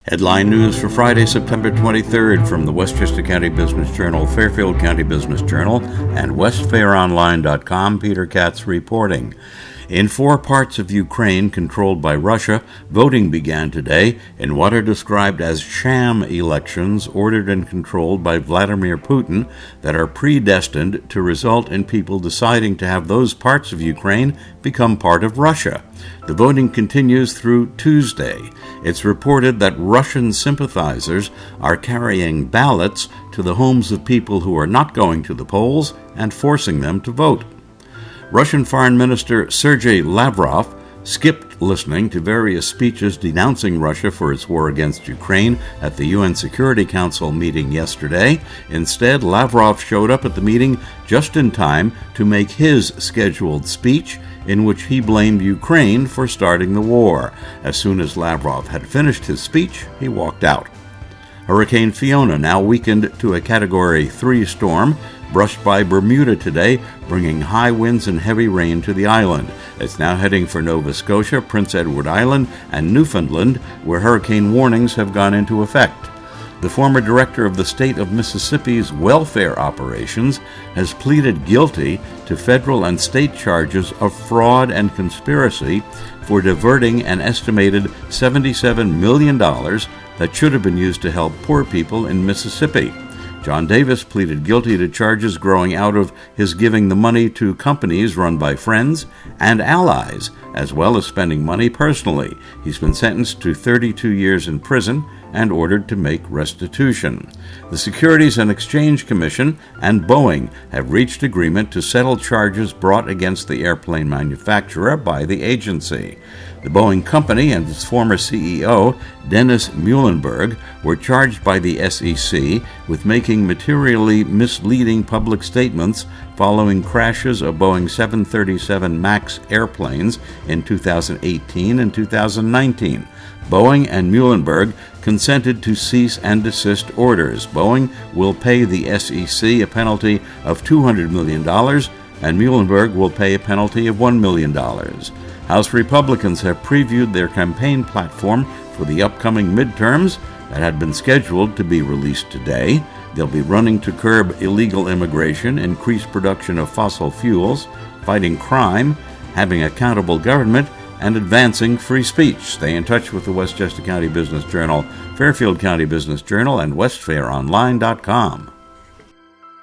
Headline news for Friday, September 23rd from the Westchester County Business Journal, Fairfield County Business Journal, and westfaironline.com. Peter Katz reporting. In 4 parts of Ukraine controlled by Russia, voting began today in what are described as sham elections ordered and controlled by Vladimir Putin that are predestined to result in people deciding to have those parts of Ukraine become part of Russia. The voting continues through Tuesday. It's reported that Russian sympathizers are carrying ballots to the homes of people who are not going to the polls and forcing them to vote. Russian Foreign Minister Sergei Lavrov skipped listening to various speeches denouncing Russia for its war against Ukraine at the UN Security Council meeting yesterday. Instead, Lavrov showed up at the meeting just in time to make his scheduled speech, in which he blamed Ukraine for starting the war. As soon as Lavrov had finished his speech, he walked out. Hurricane Fiona, now weakened to a Category 3 storm, brushed by Bermuda today, bringing high winds and heavy rain to the island. It's now heading for Nova Scotia, Prince Edward Island, and Newfoundland, where hurricane warnings have gone into effect. The former director of the state of Mississippi's welfare operations has pleaded guilty to federal and state charges of fraud and conspiracy for diverting an estimated $77 million that should have been used to help poor people in Mississippi. John Davis pleaded guilty to charges growing out of his giving the money to companies run by friends and allies, as well as spending money personally. He's been sentenced to 32 years in prison and ordered to make restitution. The Securities and Exchange Commission and Boeing have reached agreement to settle charges brought against the airplane manufacturer by the agency. The Boeing company and its former CEO, Dennis Muhlenberg, were charged by the SEC with making materially misleading public statements following crashes of Boeing 737 MAX airplanes in 2018 and 2019. Boeing and Muhlenberg consented to cease and desist orders. Boeing will pay the SEC a penalty of $200 million, and Muhlenberg will pay a penalty of $1 million. House Republicans have previewed their campaign platform for the upcoming midterms that had been scheduled to be released today. They'll be running to curb illegal immigration, increase production of fossil fuels, fighting crime, having accountable government, and advancing free speech. Stay in touch with the Westchester County Business Journal, Fairfield County Business Journal, and westfaironline.com.